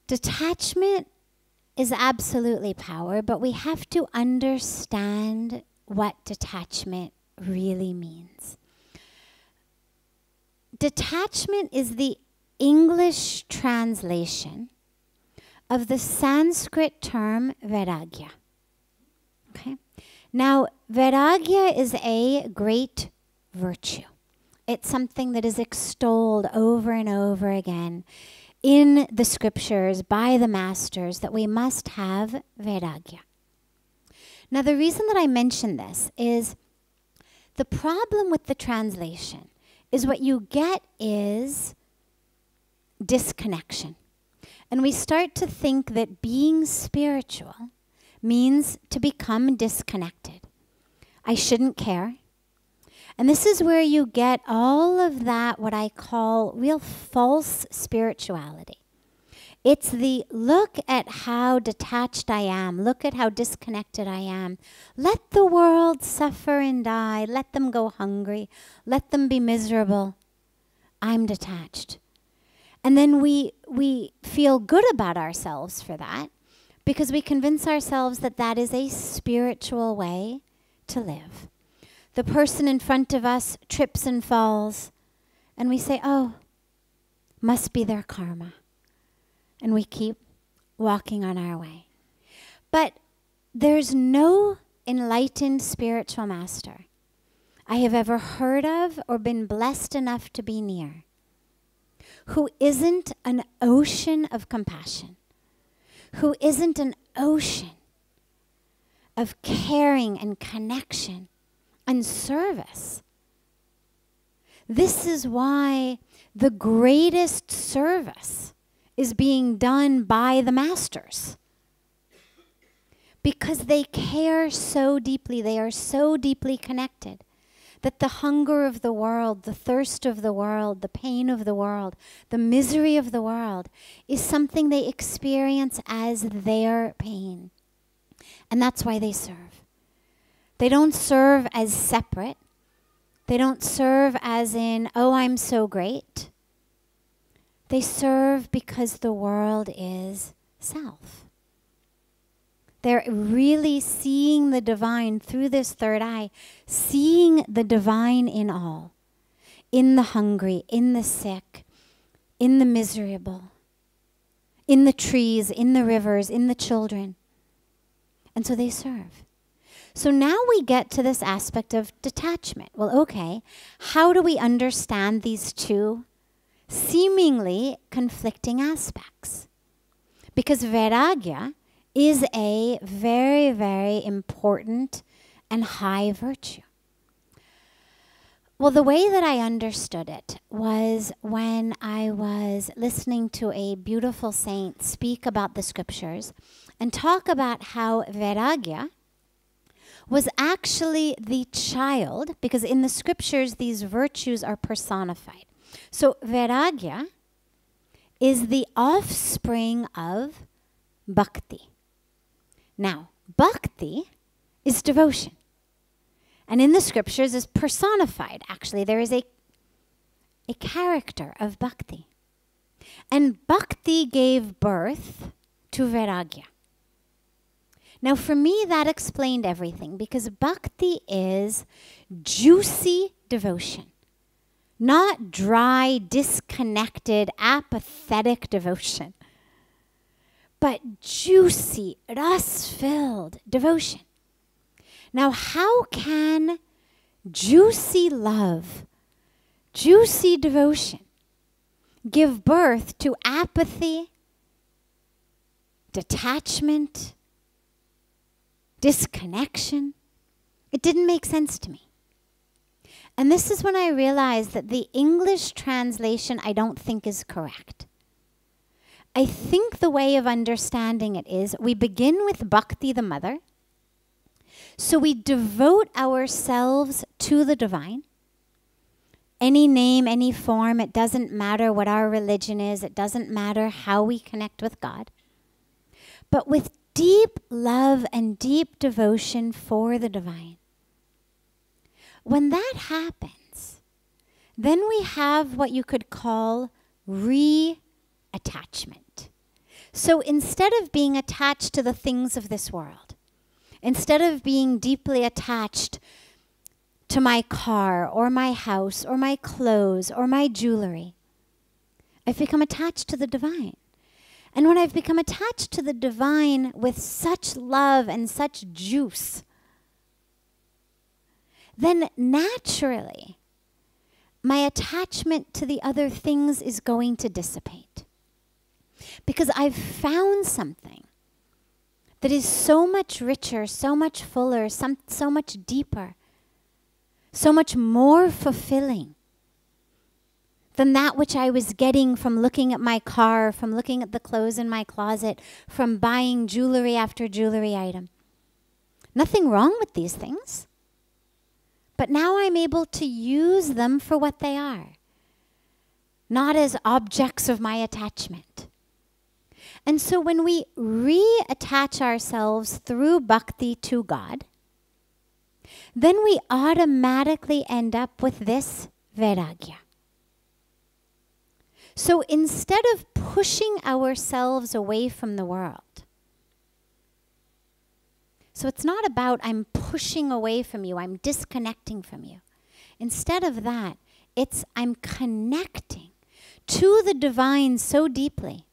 Detachment is absolutely power, but we have to understand what detachment really means. Detachment is the English translation of the Sanskrit term vairagya. Okay? Now, vairagya is a great virtue. It's something that is extolled over and over again in the scriptures by the masters, that we must have vairagya. Now, the reason that I mention this is the problem with the translation is what you get is disconnection. And we start to think that being spiritual means to become disconnected. I shouldn't care. And this is where you get all of that, what I call real false spirituality. It's the look at how detached I am. Look at how disconnected I am. Let the world suffer and die. Let them go hungry. Let them be miserable. I'm detached. And then we feel good about ourselves for that because we convince ourselves that that is a spiritual way to live. The person in front of us trips and falls, and we say, oh, must be their karma. And we keep walking on our way. But there's no enlightened spiritual master I have ever heard of or been blessed enough to be near who isn't an ocean of compassion, who isn't an ocean of caring and connection and service. This is why the greatest service is being done by the masters. Because they care so deeply, they are so deeply connected, that the hunger of the world, the thirst of the world, the pain of the world, the misery of the world is something they experience as their pain. And that's why they serve. They don't serve as separate. They don't serve as in, oh, I'm so great. They serve because the world is self. They're really seeing the divine through this third eye, seeing the divine in all, in the hungry, in the sick, in the miserable, in the trees, in the rivers, in the children. And so they serve. So now we get to this aspect of detachment. Well, okay, how do we understand these two seemingly conflicting aspects? Because vairagya is a very, very important and high virtue. Well, the way that I understood it was when I was listening to a beautiful saint speak about the scriptures and talk about how vairagya was actually the child, because in the scriptures these virtues are personified. So vairagya is the offspring of bhakti. Now, bhakti is devotion. And in the scriptures is personified. Actually, there is a character of bhakti. And bhakti gave birth to vairagya. Now, for me, that explained everything, because bhakti is juicy devotion. Not dry, disconnected, apathetic devotion, but juicy, ras-filled devotion. Now, how can juicy love, juicy devotion, give birth to apathy, detachment, disconnection? It didn't make sense to me. And this is when I realized that the English translation I don't think is correct. I think the way of understanding it is we begin with Bhakti, the mother. So we devote ourselves to the divine. Any name, any form, it doesn't matter what our religion is. It doesn't matter how we connect with God. But with deep love and deep devotion for the divine. When that happens, then we have what you could call reattachment. So instead of being attached to the things of this world, instead of being deeply attached to my car or my house or my clothes or my jewelry, I've become attached to the divine. And when I've become attached to the divine with such love and such juice, then naturally my attachment to the other things is going to dissipate. Because I've found something that is so much richer, so much fuller, so much deeper, so much more fulfilling than that which I was getting from looking at my car, from looking at the clothes in my closet, from buying jewelry after jewelry item. Nothing wrong with these things. But now I'm able to use them for what they are, not as objects of my attachment. And so when we reattach ourselves through bhakti to God, then we automatically end up with this vairagya. So instead of pushing ourselves away from the world, so it's not about I'm pushing away from you, I'm disconnecting from you. Instead of that, it's I'm connecting to the divine so deeply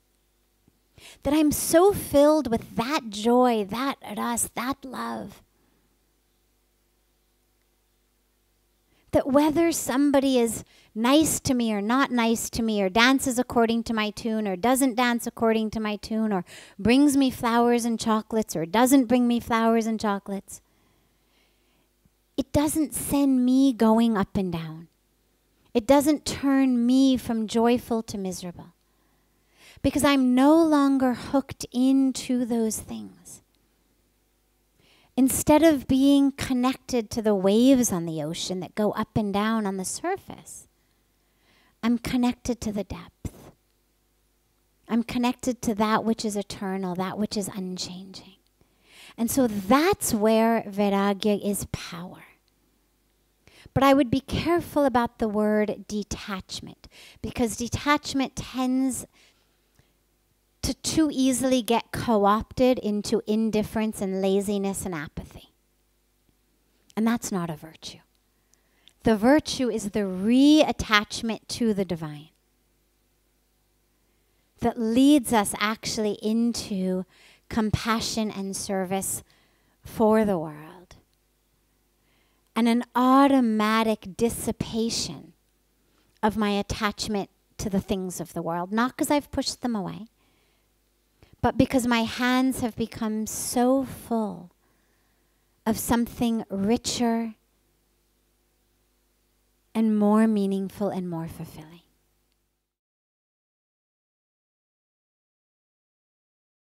that I'm so filled with that joy, that ras, that love, that whether somebody is nice to me or not nice to me, or dances according to my tune, or doesn't dance according to my tune, or brings me flowers and chocolates, or doesn't bring me flowers and chocolates, it doesn't send me going up and down. It doesn't turn me from joyful to miserable. Because I'm no longer hooked into those things. Instead of being connected to the waves on the ocean that go up and down on the surface, I'm connected to the depth. I'm connected to that which is eternal, that which is unchanging. And so that's where vairagya is power. But I would be careful about the word detachment, because detachment tends to too easily get co-opted into indifference and laziness and apathy. And that's not a virtue. The virtue is the reattachment to the divine that leads us actually into compassion and service for the world, and an automatic dissipation of my attachment to the things of the world, not because I've pushed them away, but because my hands have become so full of something richer and more meaningful and more fulfilling.